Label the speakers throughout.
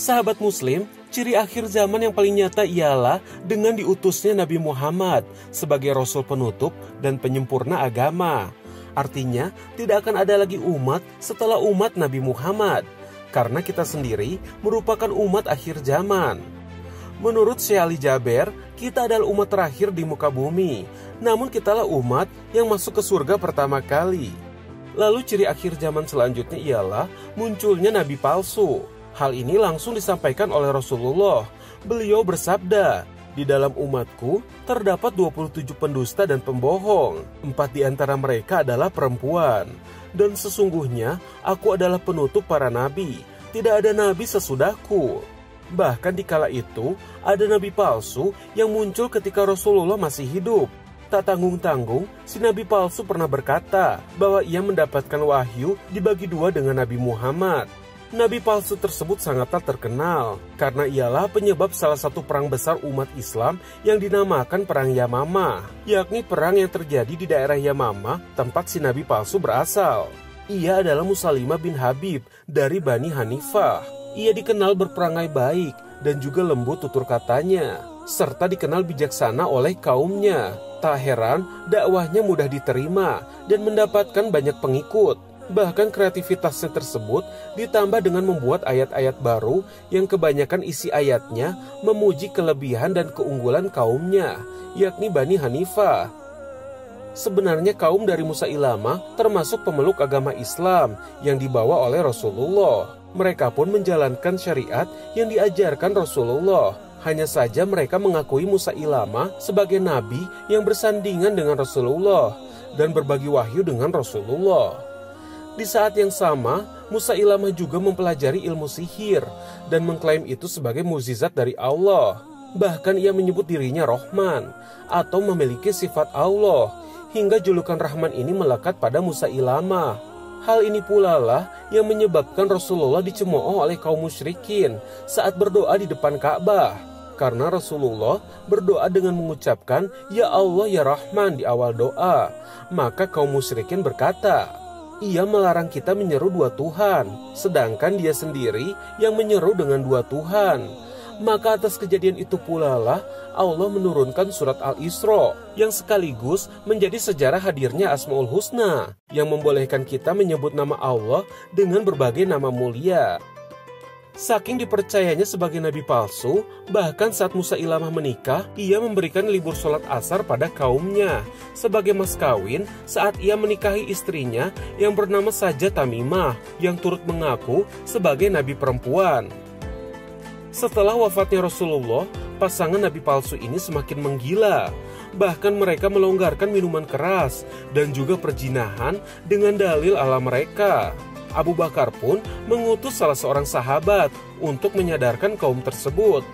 Speaker 1: Sahabat Muslim, ciri akhir zaman yang paling nyata ialah dengan diutusnya Nabi Muhammad sebagai Rasul penutup dan penyempurna agama. Artinya, tidak akan ada lagi umat setelah umat Nabi Muhammad, karena kita sendiri merupakan umat akhir zaman. Menurut Syekh Ali Jaber, kita adalah umat terakhir di muka bumi, namun kitalah umat yang masuk ke surga pertama kali. Lalu ciri akhir zaman selanjutnya ialah munculnya nabi palsu. Hal ini langsung disampaikan oleh Rasulullah. Beliau bersabda, "Di dalam umatku terdapat 27 pendusta dan pembohong. 4 di antara mereka adalah perempuan. Dan sesungguhnya aku adalah penutup para nabi. Tidak ada nabi sesudahku." Bahkan di kala itu, ada nabi palsu yang muncul ketika Rasulullah masih hidup. Tak tanggung-tanggung, si nabi palsu pernah berkata bahwa ia mendapatkan wahyu dibagi dua dengan Nabi Muhammad. Nabi palsu tersebut sangatlah terkenal karena ialah penyebab salah satu perang besar umat Islam yang dinamakan Perang Yamamah, yakni perang yang terjadi di daerah Yamamah tempat si nabi palsu berasal. Ia adalah Musailimah bin Habib dari Bani Hanifah. Ia dikenal berperangai baik dan juga lembut tutur katanya, serta dikenal bijaksana oleh kaumnya. Tak heran dakwahnya mudah diterima dan mendapatkan banyak pengikut. Bahkan kreativitasnya tersebut ditambah dengan membuat ayat-ayat baru yang kebanyakan isi ayatnya memuji kelebihan dan keunggulan kaumnya, yakni Bani Hanifah. Sebenarnya kaum dari Musailamah termasuk pemeluk agama Islam yang dibawa oleh Rasulullah. Mereka pun menjalankan syariat yang diajarkan Rasulullah. Hanya saja mereka mengakui Musailamah sebagai nabi yang bersandingan dengan Rasulullah dan berbagi wahyu dengan Rasulullah. Di saat yang sama, Musailamah juga mempelajari ilmu sihir dan mengklaim itu sebagai mukjizat dari Allah. Bahkan ia menyebut dirinya Rahman atau memiliki sifat Allah, hingga julukan Rahman ini melekat pada Musailamah. Hal ini pula lah yang menyebabkan Rasulullah dicemooh oleh kaum musyrikin saat berdoa di depan Ka'bah. Karena Rasulullah berdoa dengan mengucapkan "Ya Allah ya Rahman" di awal doa. Maka kaum musyrikin berkata, "Ia melarang kita menyeru dua Tuhan, sedangkan dia sendiri yang menyeru dengan dua Tuhan." Maka atas kejadian itu pula lah Allah menurunkan surat Al-Isra yang sekaligus menjadi sejarah hadirnya Asmaul Husna yang membolehkan kita menyebut nama Allah dengan berbagai nama mulia. Saking dipercayanya sebagai nabi palsu, bahkan saat Musailamah menikah, ia memberikan libur sholat asar pada kaumnya sebagai mas kawin saat ia menikahi istrinya yang bernama saja Tamimah yang turut mengaku sebagai nabi perempuan. Setelah wafatnya Rasulullah, pasangan nabi palsu ini semakin menggila. Bahkan mereka melonggarkan minuman keras dan juga perzinahan dengan dalil ala mereka. Abu Bakar pun mengutus salah seorang sahabat untuk menyadarkan kaum tersebut.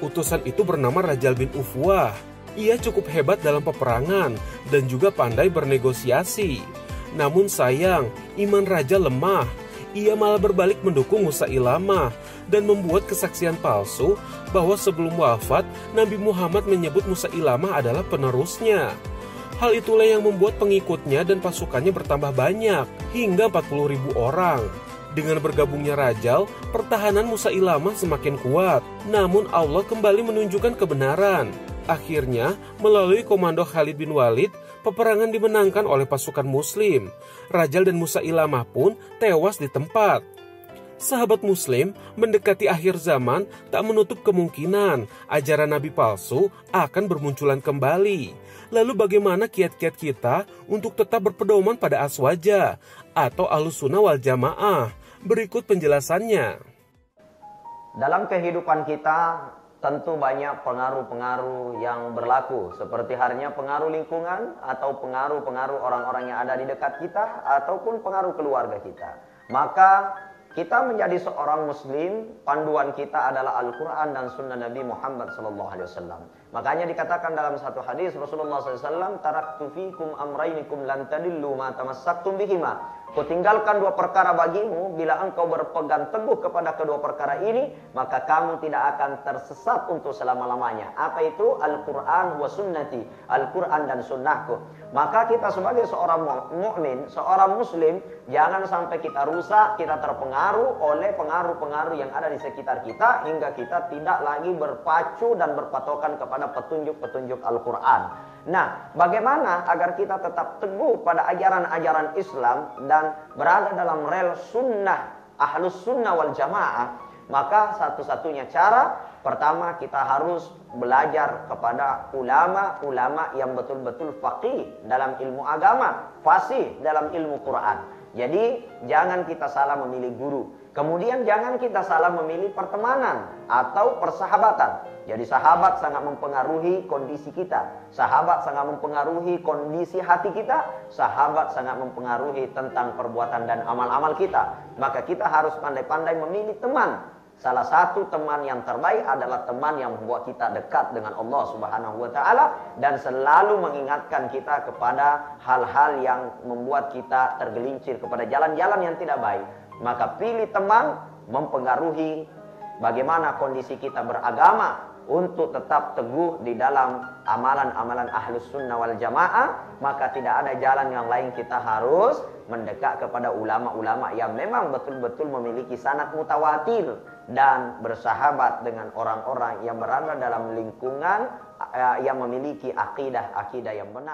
Speaker 1: Utusan itu bernama Rajal bin Ufwah. Ia cukup hebat dalam peperangan dan juga pandai bernegosiasi. Namun sayang, iman Raja lemah. Ia malah berbalik mendukung Musailamah dan membuat kesaksian palsu bahwa sebelum wafat Nabi Muhammad menyebut Musailamah adalah penerusnya. Hal itulah yang membuat pengikutnya dan pasukannya bertambah banyak, hingga 40.000 orang. Dengan bergabungnya Rajal, pertahanan Musailamah semakin kuat. Namun Allah kembali menunjukkan kebenaran. Akhirnya, melalui komando Khalid bin Walid, peperangan dimenangkan oleh pasukan Muslim. Rajal dan Musailamah pun tewas di tempat. Sahabat Muslim, mendekati akhir zaman tak menutup kemungkinan ajaran nabi palsu akan bermunculan kembali. Lalu bagaimana kiat-kiat kita untuk tetap berpedoman pada aswaja atau Ahlussunnah wal Jamaah? Berikut penjelasannya.
Speaker 2: Dalam kehidupan kita tentu banyak pengaruh-pengaruh yang berlaku, seperti halnya pengaruh lingkungan atau pengaruh-pengaruh orang-orang yang ada di dekat kita ataupun pengaruh keluarga kita. Maka kita menjadi seorang muslim, panduan kita adalah Al-Quran dan sunnah Nabi Muhammad SAW. Makanya dikatakan dalam satu hadis Rasulullah SAW, "Taraktu fikum amrainikum lan tadillu ma tamassaktum bihima." kutinggalkan dua perkara bagimu. Bila engkau berpegang teguh kepada kedua perkara ini, maka kamu tidak akan tersesat untuk selama-lamanya. Apa itu? Al-Quran wa sunnati, Al-Quran dan sunnahku. Maka kita sebagai seorang mukmin, seorang muslim, jangan sampai kita rusak, kita terpengaruh oleh pengaruh-pengaruh yang ada di sekitar kita, hingga kita tidak lagi berpacu dan berpatokan kepada petunjuk-petunjuk Al-Quran. Nah, bagaimana agar kita tetap teguh pada ajaran-ajaran Islam dan berada dalam rel sunnah, ahlus sunnah wal jamaah? Maka satu-satunya cara, pertama kita harus belajar kepada ulama-ulama yang betul-betul faqih dalam ilmu agama, fasih dalam ilmu Quran. Jadi jangan kita salah memilih guru. Kemudian jangan kita salah memilih pertemanan atau persahabatan. Jadi sahabat sangat mempengaruhi kondisi kita. Sahabat sangat mempengaruhi kondisi hati kita. Sahabat sangat mempengaruhi tentang perbuatan dan amal-amal kita. Maka kita harus pandai-pandai memilih teman. Salah satu teman yang terbaik adalah teman yang membuat kita dekat dengan Allah Subhanahu wa taala dan selalu mengingatkan kita kepada hal-hal yang membuat kita tergelincir kepada jalan-jalan yang tidak baik. Maka pilih teman mempengaruhi bagaimana kondisi kita beragama untuk tetap teguh di dalam amalan-amalan ahlus sunnah wal jamaah. Maka tidak ada jalan yang lain, kita harus mendekat kepada ulama-ulama yang memang betul-betul memiliki sanad mutawatir dan bersahabat dengan orang-orang yang berada dalam lingkungan yang memiliki akidah yang benar.